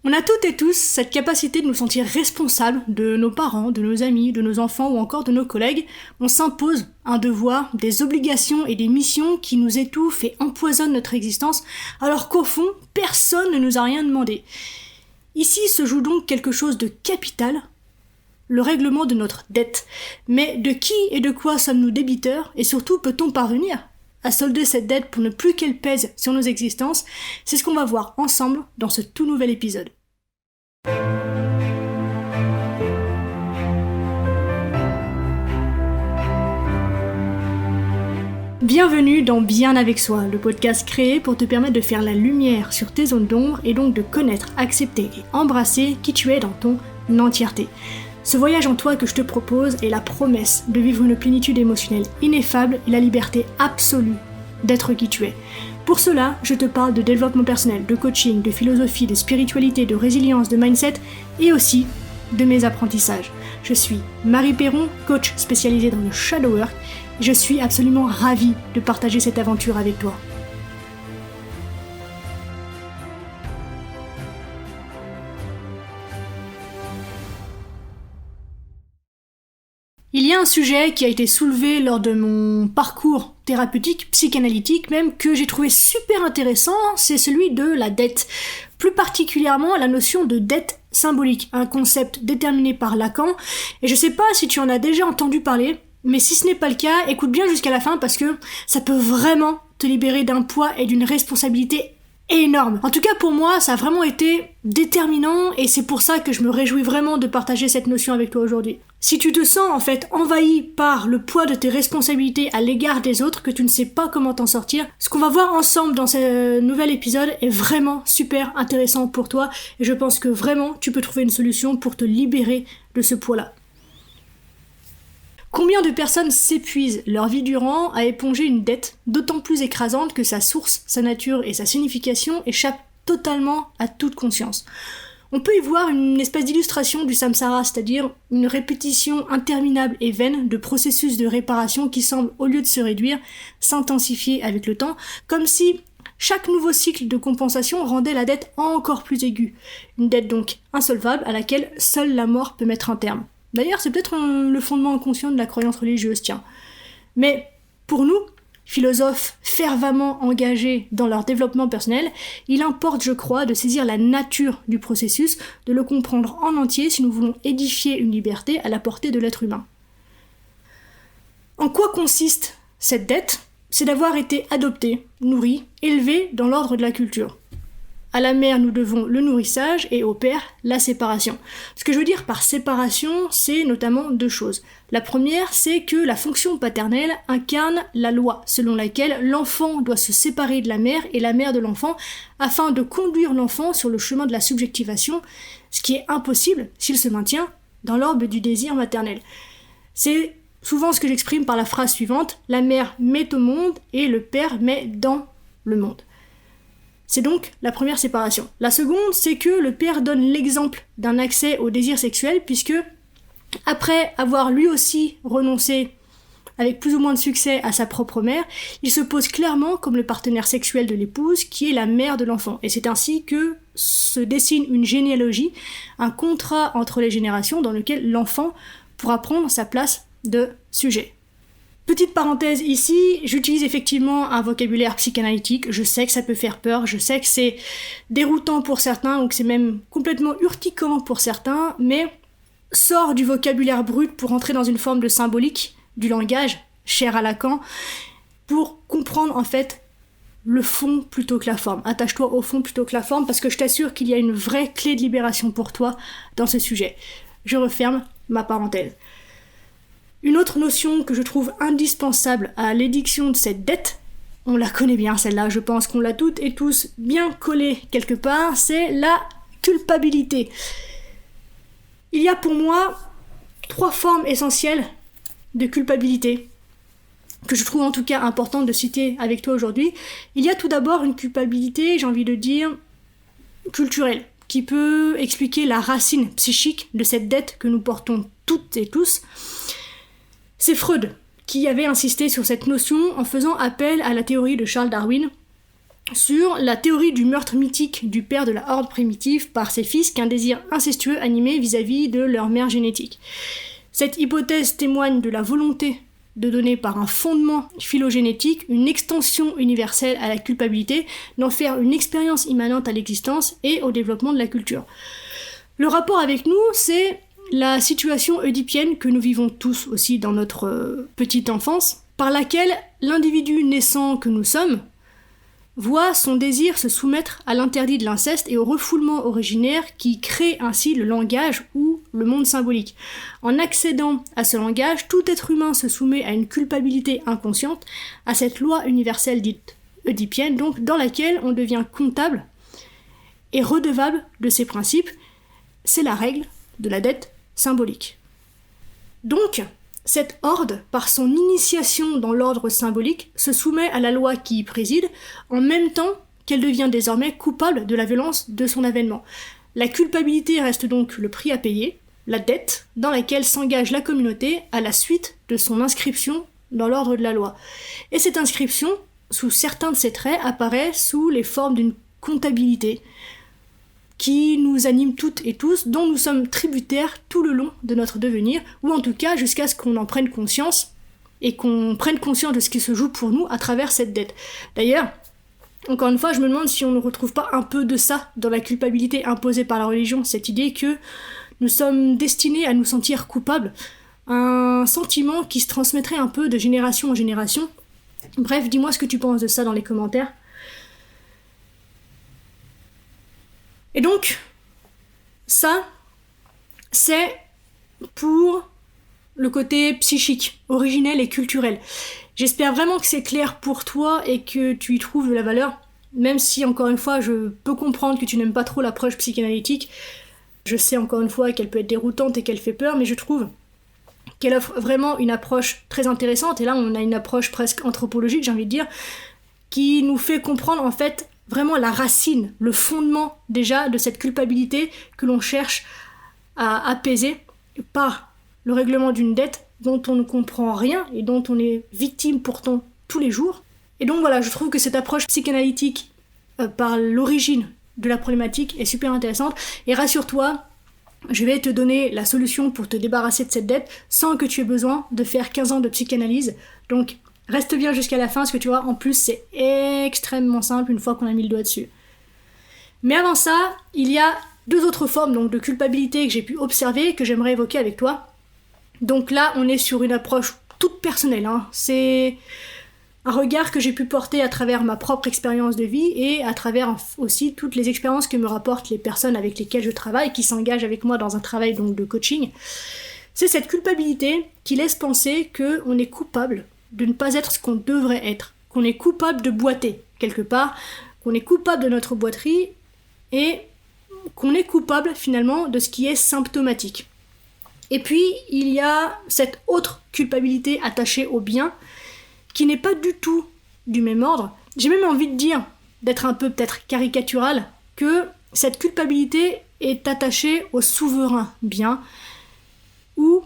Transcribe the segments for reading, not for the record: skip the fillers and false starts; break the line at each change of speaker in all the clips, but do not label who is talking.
On a toutes et tous cette capacité de nous sentir responsables de nos parents, de nos amis, de nos enfants ou encore de nos collègues. On s'impose un devoir, des obligations et des missions qui nous étouffent et empoisonnent notre existence, alors qu'au fond, personne ne nous a rien demandé. Ici se joue donc quelque chose de capital, le règlement de notre dette. Mais de qui et de quoi sommes-nous débiteurs, et surtout peut-on parvenir à solder cette dette pour ne plus qu'elle pèse sur nos existences? C'est ce qu'on va voir ensemble dans ce tout nouvel épisode. Bienvenue dans Bien avec soi, le podcast créé pour te permettre de faire la lumière sur tes zones d'ombre et donc de connaître, accepter et embrasser qui tu es dans ton entièreté. Ce voyage en toi que je te propose est la promesse de vivre une plénitude émotionnelle ineffable et la liberté absolue d'être qui tu es. Pour cela, je te parle de développement personnel, de coaching, de philosophie, de spiritualité, de résilience, de mindset et aussi de mes apprentissages. Je suis Marie Perron, coach spécialisée dans le shadow work et je suis absolument ravie de partager cette aventure avec toi. Il y a un sujet qui a été soulevé lors de mon parcours thérapeutique, psychanalytique même, que j'ai trouvé super intéressant, c'est celui de la dette. Plus particulièrement la notion de dette symbolique, un concept déterminé par Lacan, et je sais pas si tu en as déjà entendu parler, mais si ce n'est pas le cas, écoute bien jusqu'à la fin parce que ça peut vraiment te libérer d'un poids et d'une responsabilité énorme. En tout cas pour moi, ça a vraiment été déterminant et c'est pour ça que je me réjouis vraiment de partager cette notion avec toi aujourd'hui. Si tu te sens en fait envahi par le poids de tes responsabilités à l'égard des autres, que tu ne sais pas comment t'en sortir, ce qu'on va voir ensemble dans ce nouvel épisode est vraiment super intéressant pour toi et je pense que vraiment tu peux trouver une solution pour te libérer de ce poids-là. Combien de personnes s'épuisent leur vie durant à éponger une dette d'autant plus écrasante que sa source, sa nature et sa signification échappent totalement à toute conscience. On peut y voir une espèce d'illustration du samsara, c'est-à-dire une répétition interminable et vaine de processus de réparation qui semblent, au lieu de se réduire, s'intensifier avec le temps, comme si chaque nouveau cycle de compensation rendait la dette encore plus aiguë. Une dette donc insolvable à laquelle seule la mort peut mettre un terme. D'ailleurs, c'est peut-être le fondement inconscient de la croyance religieuse, tiens. Mais pour nous, philosophes fervemment engagés dans leur développement personnel, il importe, je crois, de saisir la nature du processus, de le comprendre en entier si nous voulons édifier une liberté à la portée de l'être humain. En quoi consiste cette dette ? C'est d'avoir été adopté, nourri, élevé dans l'ordre de la culture. À la mère, nous devons le nourrissage et au père, la séparation. Ce que je veux dire par séparation, c'est notamment deux choses. La première, c'est que la fonction paternelle incarne la loi, selon laquelle l'enfant doit se séparer de la mère et la mère de l'enfant afin de conduire l'enfant sur le chemin de la subjectivation, ce qui est impossible s'il se maintient dans l'orbe du désir maternel. C'est souvent ce que j'exprime par la phrase suivante, la mère met au monde et le père met dans le monde. C'est donc la première séparation. La seconde, c'est que le père donne l'exemple d'un accès au désir sexuel, puisque, après avoir lui aussi renoncé, avec plus ou moins de succès, à sa propre mère, il se pose clairement comme le partenaire sexuel de l'épouse, qui est la mère de l'enfant. Et c'est ainsi que se dessine une généalogie, un contrat entre les générations dans lequel l'enfant pourra prendre sa place de sujet. Petite parenthèse ici, j'utilise effectivement un vocabulaire psychanalytique, je sais que ça peut faire peur, je sais que c'est déroutant pour certains ou que c'est même complètement urticant pour certains, mais sors du vocabulaire brut pour entrer dans une forme de symbolique du langage, cher à Lacan, pour comprendre en fait le fond plutôt que la forme. Attache-toi au fond plutôt que la forme parce que je t'assure qu'il y a une vraie clé de libération pour toi dans ce sujet. Je referme ma parenthèse. Une autre notion que je trouve indispensable à l'édiction de cette dette, on la connaît bien celle-là, je pense qu'on l'a toutes et tous bien collée quelque part, c'est la culpabilité. Il y a pour moi 3 formes essentielles de culpabilité, que je trouve en tout cas importante de citer avec toi aujourd'hui. Il y a tout d'abord une culpabilité, j'ai envie de dire, culturelle, qui peut expliquer la racine psychique de cette dette que nous portons toutes et tous. C'est Freud qui avait insisté sur cette notion en faisant appel à la théorie de Charles Darwin, sur la théorie du meurtre mythique du père de la horde primitive par ses fils qu'un désir incestueux animé vis-à-vis de leur mère génétique. Cette hypothèse témoigne de la volonté de donner par un fondement phylogénétique une extension universelle à la culpabilité, d'en faire une expérience immanente à l'existence et au développement de la culture. Le rapport avec nous, c'est la situation oedipienne que nous vivons tous aussi dans notre petite enfance, par laquelle l'individu naissant que nous sommes voit son désir se soumettre à l'interdit de l'inceste et au refoulement originaire qui crée ainsi le langage ou le monde symbolique. En accédant à ce langage, tout être humain se soumet à une culpabilité inconsciente, à cette loi universelle dite oedipienne, donc dans laquelle on devient comptable et redevable de ses principes. C'est la règle de la dette symbolique. Donc, cette horde, par son initiation dans l'ordre symbolique, se soumet à la loi qui y préside, en même temps qu'elle devient désormais coupable de la violence de son avènement. La culpabilité reste donc le prix à payer, la dette dans laquelle s'engage la communauté à la suite de son inscription dans l'ordre de la loi. Et cette inscription, sous certains de ses traits, apparaît sous les formes d'une comptabilité qui nous anime toutes et tous, dont nous sommes tributaires tout le long de notre devenir, ou en tout cas jusqu'à ce qu'on en prenne conscience, et qu'on prenne conscience de ce qui se joue pour nous à travers cette dette. D'ailleurs, encore une fois, je me demande si on ne retrouve pas un peu de ça dans la culpabilité imposée par la religion, cette idée que nous sommes destinés à nous sentir coupables, un sentiment qui se transmettrait un peu de génération en génération. Bref, dis-moi ce que tu penses de ça dans les commentaires. Et donc, ça, c'est pour le côté psychique, originel et culturel. J'espère vraiment que c'est clair pour toi et que tu y trouves de la valeur, même si, encore une fois, je peux comprendre que tu n'aimes pas trop l'approche psychanalytique. Je sais, encore une fois, qu'elle peut être déroutante et qu'elle fait peur, mais je trouve qu'elle offre vraiment une approche très intéressante, et là, on a une approche presque anthropologique, j'ai envie de dire, qui nous fait comprendre, en fait, vraiment la racine, le fondement déjà de cette culpabilité que l'on cherche à apaiser par le règlement d'une dette dont on ne comprend rien et dont on est victime pourtant tous les jours. Et donc voilà, je trouve que cette approche psychanalytique par l'origine de la problématique est super intéressante. Et rassure-toi, je vais te donner la solution pour te débarrasser de cette dette sans que tu aies besoin de faire 15 ans de psychanalyse. Donc reste bien jusqu'à la fin, parce que tu vois, en plus, c'est extrêmement simple une fois qu'on a mis le doigt dessus. Mais avant ça, il y a deux autres formes donc, de culpabilité que j'ai pu observer, que j'aimerais évoquer avec toi. Donc là, on est sur une approche toute personnelle. C'est un regard que j'ai pu porter à travers ma propre expérience de vie et à travers aussi toutes les expériences que me rapportent les personnes avec lesquelles je travaille, qui s'engagent avec moi dans un travail donc, de coaching. C'est cette culpabilité qui laisse penser qu'on est coupable de ne pas être ce qu'on devrait être, qu'on est coupable de boiter quelque part, qu'on est coupable de notre boiterie et qu'on est coupable finalement de ce qui est symptomatique. Et puis il y a cette autre culpabilité attachée au bien qui n'est pas du tout du même ordre. J'ai même envie de dire, d'être un peu peut-être caricatural, que cette culpabilité est attachée au souverain bien, où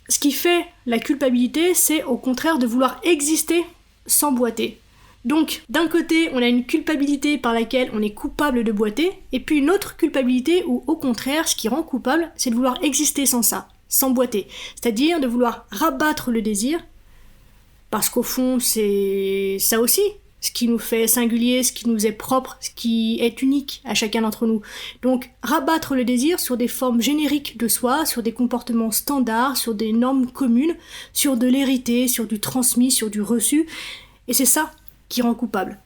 ce qui fait la culpabilité, c'est au contraire de vouloir exister sans boiter. Donc, d'un côté, on a une culpabilité par laquelle on est coupable de boiter, et puis une autre culpabilité où, au contraire, ce qui rend coupable, c'est de vouloir exister sans ça, sans boiter. C'est-à-dire de vouloir rabattre le désir, parce qu'au fond, c'est ça aussi, ce qui nous fait singulier, ce qui nous est propre, ce qui est unique à chacun d'entre nous. Donc, rabattre le désir sur des formes génériques de soi, sur des comportements standards, sur des normes communes, sur de l'hérité, sur du transmis, sur du reçu, et c'est ça qui rend coupable.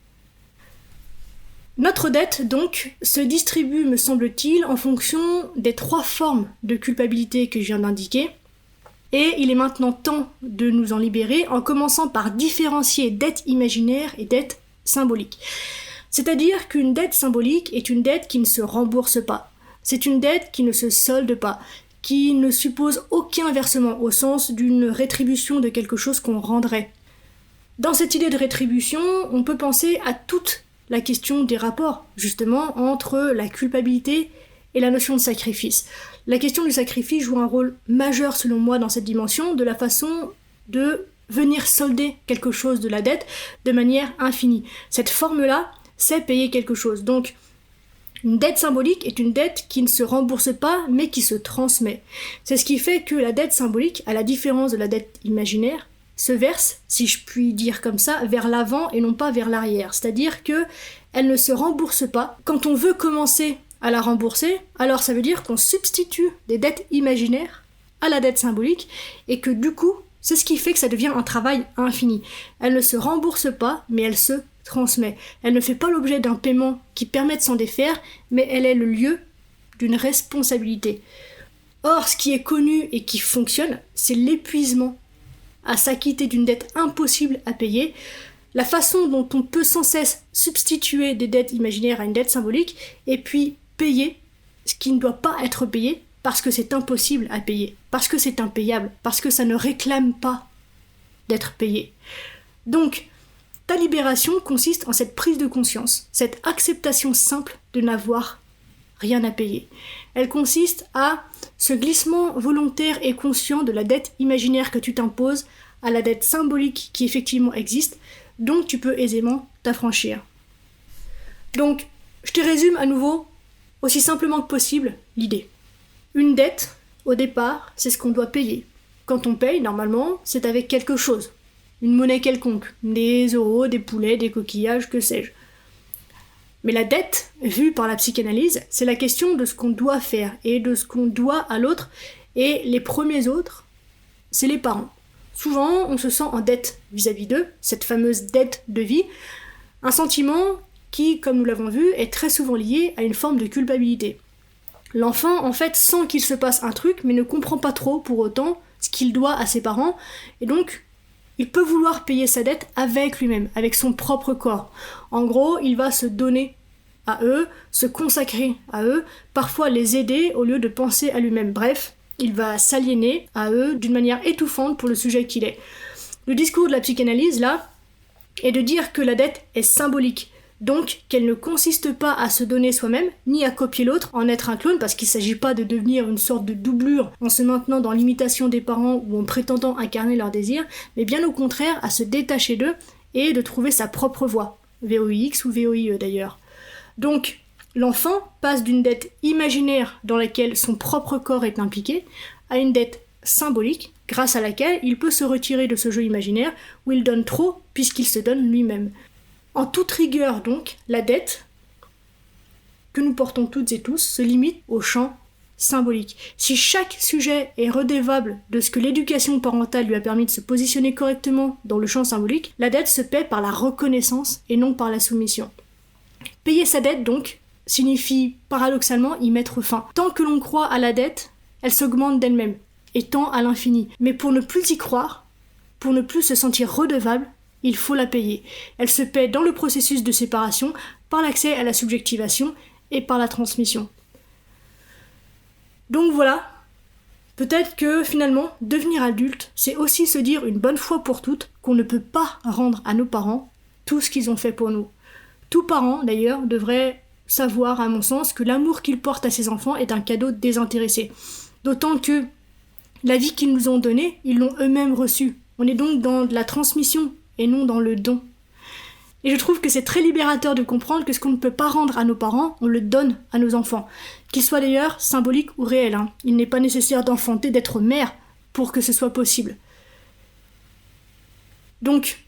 Notre dette, donc, se distribue, me semble-t-il, en fonction des 3 formes de culpabilité que je viens d'indiquer, et il est maintenant temps de nous en libérer en commençant par différencier dette imaginaire et dette symbolique. C'est-à-dire qu'une dette symbolique est une dette qui ne se rembourse pas. C'est une dette qui ne se solde pas, qui ne suppose aucun versement au sens d'une rétribution de quelque chose qu'on rendrait. Dans cette idée de rétribution, on peut penser à toute la question des rapports, justement, entre la culpabilité et la notion de sacrifice. La question du sacrifice joue un rôle majeur, selon moi, dans cette dimension, de la façon de venir solder quelque chose de la dette de manière infinie. Cette forme-là c'est payer quelque chose. Donc, une dette symbolique est une dette qui ne se rembourse pas, mais qui se transmet. C'est ce qui fait que la dette symbolique, à la différence de la dette imaginaire, se verse, si je puis dire comme ça, vers l'avant et non pas vers l'arrière. C'est-à-dire que elle ne se rembourse pas. Quand on veut commencer à la rembourser, alors ça veut dire qu'on substitue des dettes imaginaires à la dette symbolique, et que du coup, c'est ce qui fait que ça devient un travail infini. Elle ne se rembourse pas, mais elle se transmet. Elle ne fait pas l'objet d'un paiement qui permet de s'en défaire, mais elle est le lieu d'une responsabilité. Or, ce qui est connu et qui fonctionne, c'est l'épuisement à s'acquitter d'une dette impossible à payer, la façon dont on peut sans cesse substituer des dettes imaginaires à une dette symbolique, et puis payer ce qui ne doit pas être payé, parce que c'est impossible à payer, parce que c'est impayable, parce que ça ne réclame pas d'être payé. Donc, ta libération consiste en cette prise de conscience, cette acceptation simple de n'avoir rien à payer. Elle consiste à ce glissement volontaire et conscient de la dette imaginaire que tu t'imposes à la dette symbolique qui effectivement existe, dont tu peux aisément t'affranchir. Donc, je te résume à nouveau, aussi simplement que possible, l'idée. Une dette, au départ, c'est ce qu'on doit payer. Quand on paye, normalement, c'est avec quelque chose. Une monnaie quelconque, des euros, des poulets, des coquillages, que sais-je. Mais la dette, vue par la psychanalyse, c'est la question de ce qu'on doit faire et de ce qu'on doit à l'autre, et les premiers autres, c'est les parents. Souvent, on se sent en dette vis-à-vis d'eux, cette fameuse dette de vie, un sentiment qui, comme nous l'avons vu, est très souvent lié à une forme de culpabilité. L'enfant, en fait, sent qu'il se passe un truc, mais ne comprend pas trop, pour autant, ce qu'il doit à ses parents, et donc, il peut vouloir payer sa dette avec lui-même, avec son propre corps. En gros, il va se donner à eux, se consacrer à eux, parfois les aider au lieu de penser à lui-même. Bref, il va s'aliéner à eux d'une manière étouffante pour le sujet qu'il est. Le discours de la psychanalyse, là, est de dire que la dette est symbolique. Donc, qu'elle ne consiste pas à se donner soi-même, ni à copier l'autre, en être un clone, parce qu'il ne s'agit pas de devenir une sorte de doublure en se maintenant dans l'imitation des parents ou en prétendant incarner leurs désirs, mais bien au contraire à se détacher d'eux et de trouver sa propre voie, VOIX ou VOIE d'ailleurs. Donc, l'enfant passe d'une dette imaginaire dans laquelle son propre corps est impliqué, à une dette symbolique, grâce à laquelle il peut se retirer de ce jeu imaginaire où il donne trop puisqu'il se donne lui-même. En toute rigueur donc, la dette que nous portons toutes et tous se limite au champ symbolique. Si chaque sujet est redevable de ce que l'éducation parentale lui a permis de se positionner correctement dans le champ symbolique, la dette se paie par la reconnaissance et non par la soumission. Payer sa dette donc signifie paradoxalement y mettre fin. Tant que l'on croit à la dette, elle s'augmente d'elle-même et tend à l'infini. Mais pour ne plus y croire, pour ne plus se sentir redevable, il faut la payer. Elle se paie dans le processus de séparation, par l'accès à la subjectivation et par la transmission. Donc voilà, peut-être que finalement, devenir adulte, c'est aussi se dire une bonne fois pour toutes qu'on ne peut pas rendre à nos parents tout ce qu'ils ont fait pour nous. Tout parent, d'ailleurs, devrait savoir, à mon sens, que l'amour qu'il porte à ses enfants est un cadeau désintéressé. D'autant que la vie qu'ils nous ont donnée, ils l'ont eux-mêmes reçue. On est donc dans de la transmission et non dans le don. Et je trouve que c'est très libérateur de comprendre que ce qu'on ne peut pas rendre à nos parents, on le donne à nos enfants. Qu'ils soient d'ailleurs symboliques ou réels. Il n'est pas nécessaire d'enfanter, d'être mère pour que ce soit possible. Donc,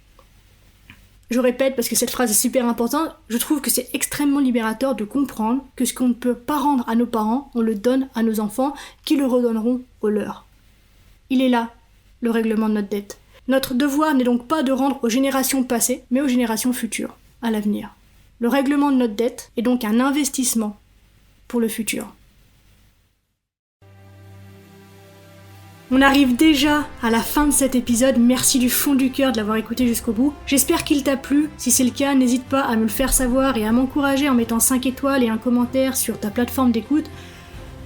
je répète parce que cette phrase est super importante, je trouve que c'est extrêmement libérateur de comprendre que ce qu'on ne peut pas rendre à nos parents, on le donne à nos enfants qui le redonneront aux leurs. Il est là, le règlement de notre dette. Notre devoir n'est donc pas de rendre aux générations passées, mais aux générations futures, à l'avenir. Le règlement de notre dette est donc un investissement pour le futur. On arrive déjà à la fin de cet épisode, merci du fond du cœur de l'avoir écouté jusqu'au bout. J'espère qu'il t'a plu, si c'est le cas, n'hésite pas à me le faire savoir et à m'encourager en mettant 5 étoiles et un commentaire sur ta plateforme d'écoute.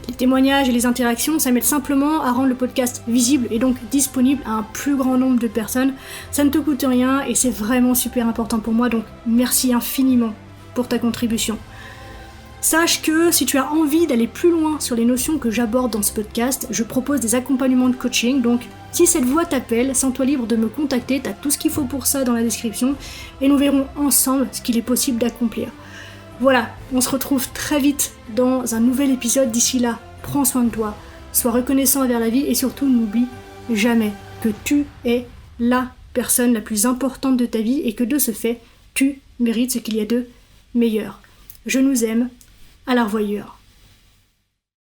Les témoignages et les interactions, ça m'aide simplement à rendre le podcast visible et donc disponible à un plus grand nombre de personnes. Ça ne te coûte rien et c'est vraiment super important pour moi, donc merci infiniment pour ta contribution. Sache que si tu as envie d'aller plus loin sur les notions que j'aborde dans ce podcast, je propose des accompagnements de coaching, donc Si cette voix t'appelle, sens-toi libre de me contacter, t'as tout ce qu'il faut pour ça dans la description, et nous verrons ensemble ce qu'il est possible d'accomplir. Voilà, on se retrouve très vite dans un nouvel épisode. D'ici là, prends soin de toi, sois reconnaissant envers la vie et surtout n'oublie jamais que tu es la personne la plus importante de ta vie et que de ce fait, tu mérites ce qu'il y a de meilleur. Je nous aime, à la revoyure.